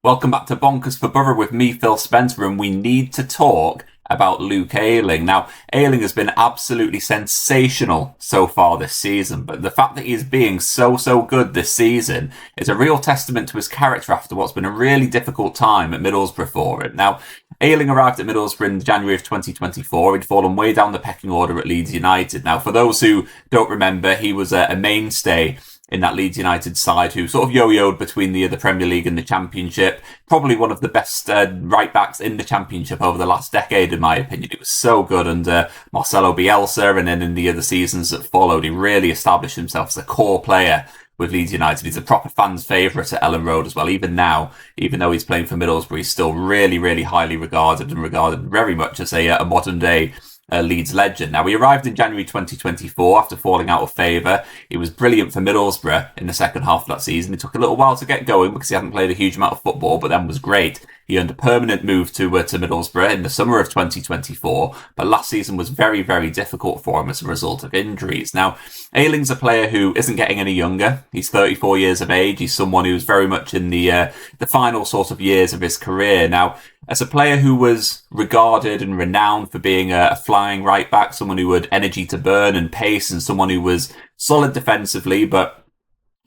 Welcome back to Bonkers for Borough with me, Phil Spencer, and we need to talk about Luke Ayling. Now, Ayling has been absolutely sensational so far this season, but the fact that he's being so good this season is a real testament to his character after what's been a really difficult time at Middlesbrough for him. Now, Ayling arrived at Middlesbrough in January of 2024. He'd fallen way down the pecking order at Leeds United. Now, for those who don't remember, he was a mainstay in that Leeds United side who sort of yo-yoed between the Premier League and the Championship. Probably one of the best right-backs in the Championship over the last decade, in my opinion. It was so good under Marcelo Bielsa, and then in the other seasons that followed, he really established himself as a core player with Leeds United. He's a proper fan's favourite at Ellen Road as well. Even now, even though he's playing for Middlesbrough, he's still really highly regarded and regarded very much as a modern-day Leeds legend. Now, he arrived in January 2024 after falling out of favour. He was brilliant for Middlesbrough in the second half of that season. It took a little while to get going because he hadn't played a huge amount of football, but then was great. He earned a permanent move to Middlesbrough in the summer of 2024, but last season was very difficult for him as a result of injuries. Now, Ayling's a player who isn't getting any younger. He's 34 years of age. He's someone who's very much in the final sort of years of his career. Now, as a player who was regarded and renowned for being a flying right back, someone who had energy to burn and pace, and someone who was solid defensively, but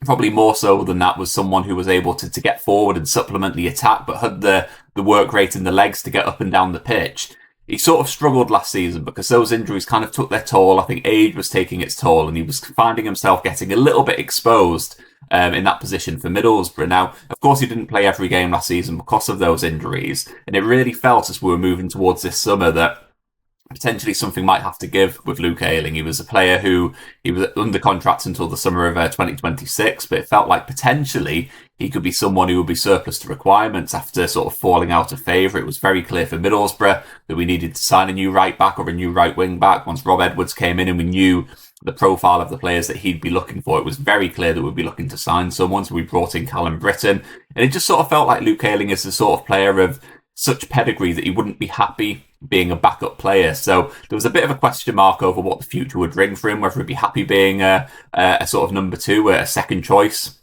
probably more so than that was someone who was able to get forward and supplement the attack, but had the work rate in the legs to get up and down the pitch. He sort of struggled last season because those injuries kind of took their toll. I think age was taking its toll, and he was finding himself getting a little bit exposed in that position for Middlesbrough. Now, of course, he didn't play every game last season because of those injuries, and it really felt as we were moving towards this summer that potentially something might have to give with Luke Ayling. He was a player who he was under contract until the summer of 2026, but it felt like potentially he could be someone who would be surplus to requirements after sort of falling out of favour. It was very clear for Middlesbrough that we needed to sign a new right back or a new right wing back. Once Rob Edwards came in and we knew the profile of the players that he'd be looking for, it was very clear that we'd be looking to sign someone. So we brought in Callum Britton, and it just sort of felt like Luke Ayling is the sort of player of such pedigree that he wouldn't be happy being a backup player. So there was a bit of a question mark over what the future would bring for him, whether he'd be happy being a sort of number two, a second choice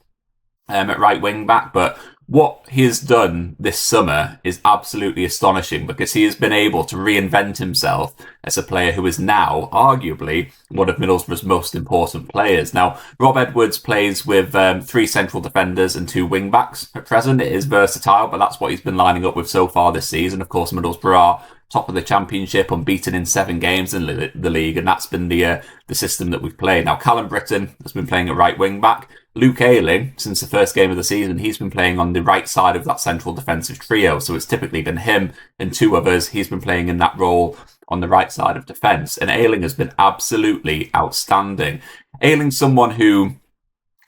at right wing back. But what he has done this summer is absolutely astonishing because he has been able to reinvent himself as a player who is now arguably one of Middlesbrough's most important players. Now, Rob Edwards plays with three central defenders and two wing backs at present. It is versatile, but that's what he's been lining up with so far this season. Of course, Middlesbrough are top of the Championship, unbeaten in 7 games in the league, and that's been the system that we've played. Now, Callum Britton has been playing at right wing back. Luke Ayling, since the first game of the season, he's been playing on the right side of that central defensive trio. So it's typically been him and two others. He's been playing in that role on the right side of defence. And Ayling has been absolutely outstanding. Ayling's someone who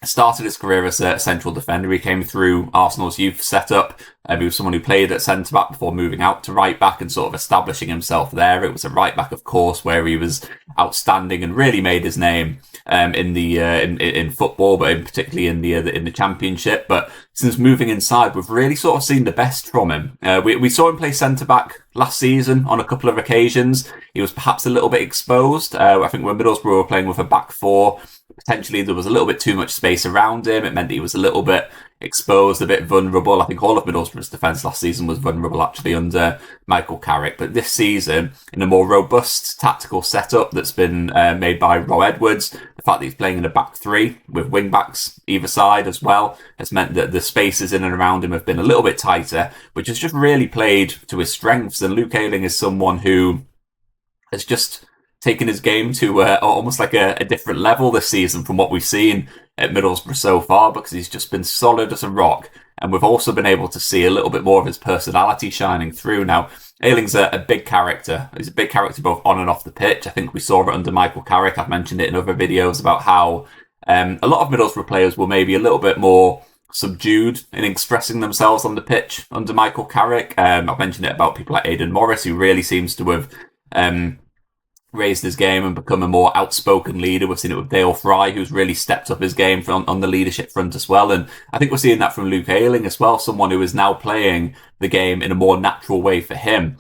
started his career as a central defender. He came through Arsenal's youth setup. He was someone who played at centre-back before moving out to right-back and sort of establishing himself there. It was a right-back, of course, where he was outstanding and really made his name in football, but particularly in the Championship. But since moving inside, we've really sort of seen the best from him. We saw him play centre-back last season on a couple of occasions. He was perhaps a little bit exposed. I think when Middlesbrough were playing with a back four, potentially there was a little bit too much space around him. It meant that he was a little bit exposed, a bit vulnerable. I think all of Middlesbrough's defence last season was vulnerable actually under Michael Carrick. But this season, in a more robust tactical setup that's been made by Rob Edwards, the fact that he's playing in a back three with wing backs either side as well has meant that the spaces in and around him have been a little bit tighter, which has just really played to his strengths. And Luke Ayling is someone who has just taken his game to almost like a different level this season from what we've seen at Middlesbrough so far, because he's just been solid as a rock. And we've also been able to see a little bit more of his personality shining through. Now, Ayling's a big character. He's a big character both on and off the pitch. I think we saw it under Michael Carrick. I've mentioned it in other videos about how a lot of Middlesbrough players were maybe a little bit more subdued in expressing themselves on the pitch under Michael Carrick. I've mentioned it about people like Aidan Morris, who really seems to have raised his game and become a more outspoken leader. We've seen it with Dale Fry, who's really stepped up his game on the leadership front as well. And I think we're seeing that from Luke Ayling as well, someone who is now playing the game in a more natural way for him.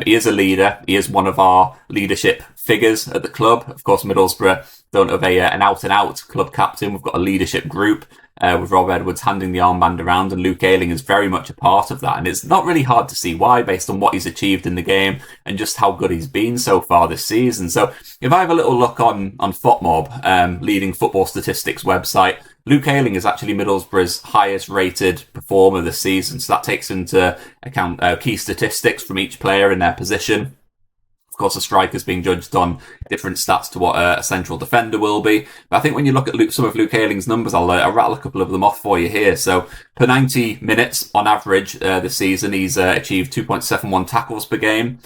He is a leader. He is one of our leadership figures at the club. Of course, Middlesbrough don't have an out-and-out club captain. We've got a leadership group. with Rob Edwards handing the armband around, and Luke Ayling is very much a part of that. And it's not really hard to see why, based on what he's achieved in the game and just how good he's been so far this season. So if I have a little look on FotMob, leading football statistics website, Luke Ayling is actually Middlesbrough's highest rated performer this season. So that takes into account key statistics from each player in their position. Of course, a striker's being judged on different stats to what a central defender will be. But I think when you look at some of Luke Ayling's numbers, I'll rattle a couple of them off for you here. So per 90 minutes on average this season, he's achieved 2.71 tackles per game,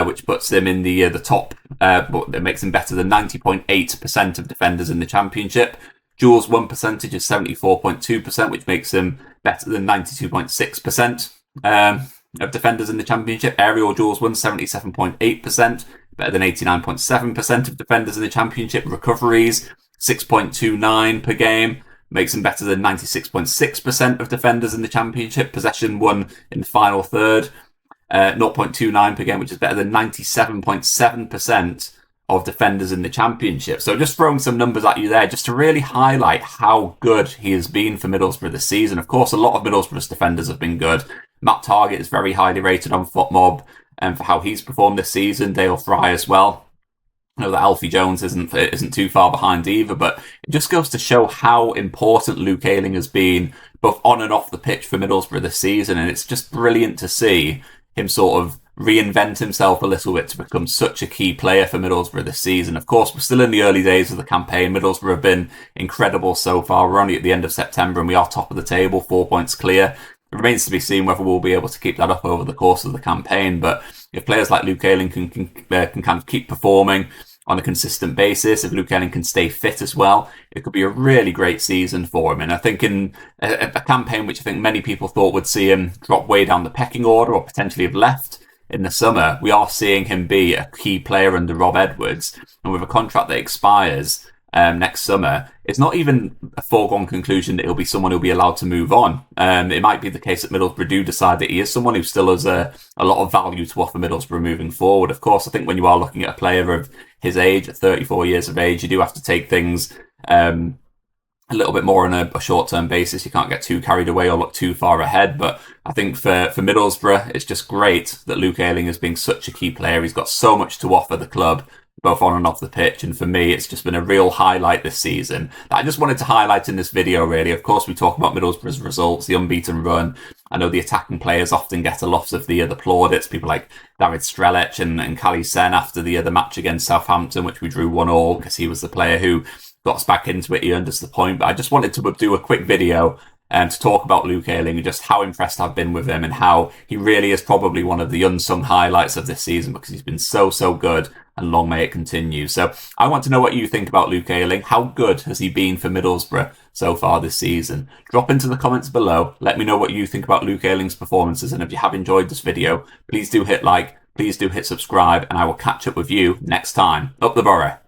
which puts him in the top, but it makes him better than 90.8% of defenders in the Championship. Duels won percentage is 74.2%, which makes him better than 92.6%. Of defenders in the Championship. Aerial duels won 77.8%, better than 89.7% of defenders in the Championship. Recoveries 6.29 per game, makes him better than 96.6% of defenders in the Championship. Possession won in the final third, 0.29 per game, which is better than 97.7% of defenders in the Championship. So just throwing some numbers at you there just to really highlight how good he has been for Middlesbrough this season. Of course, a lot of Middlesbrough's defenders have been good. Matt Targett is very highly rated on FotMob for how he's performed this season. Dale Fry as well. I know that Alfie Jones isn't too far behind either, but it just goes to show how important Luke Ayling has been both on and off the pitch for Middlesbrough this season, and it's just brilliant to see him sort of reinvent himself a little bit to become such a key player for Middlesbrough this season. Of course, we're still in the early days of the campaign. Middlesbrough have been incredible so far. We're only at the end of September and we are top of the table, 4 points clear. It remains to be seen whether we'll be able to keep that up over the course of the campaign. But if players like Luke Ayling can kind of keep performing on a consistent basis, if Luke Ayling can stay fit as well, it could be a really great season for him. And I think in a campaign which I think many people thought would see him drop way down the pecking order or potentially have left in the summer, we are seeing him be a key player under Rob Edwards. And with a contract that expires next summer, it's not even a foregone conclusion that he'll be someone who'll be allowed to move on. It might be the case that Middlesbrough do decide that he is someone who still has a lot of value to offer Middlesbrough moving forward. Of course, I think when you are looking at a player of his age, at 34 years of age, you do have to take things a little bit more on a short-term basis. You can't get too carried away or look too far ahead. But I think for Middlesbrough, it's just great that Luke Ayling is being such a key player. He's got so much to offer the club, both on and off the pitch. And for me, it's just been a real highlight this season that I just wanted to highlight in this video, really. Of course, we talk about Middlesbrough's results, the unbeaten run. I know the attacking players often get a lot of the plaudits, people like David Strelec and Kali Sen after the match against Southampton, which we drew 1-1, because he was the player who got us back into it. He earned us the point. But I just wanted to do a quick video to talk about Luke Ayling and just how impressed I've been with him and how he really is probably one of the unsung highlights of this season, because he's been so good, and long may it continue. So I want to know what you think about Luke Ayling. How good has he been for Middlesbrough so far this season? Drop into the comments below. Let me know what you think about Luke Ayling's performances. And if you have enjoyed this video, please do hit like, please do hit subscribe, and I will catch up with you next time. Up the Boro.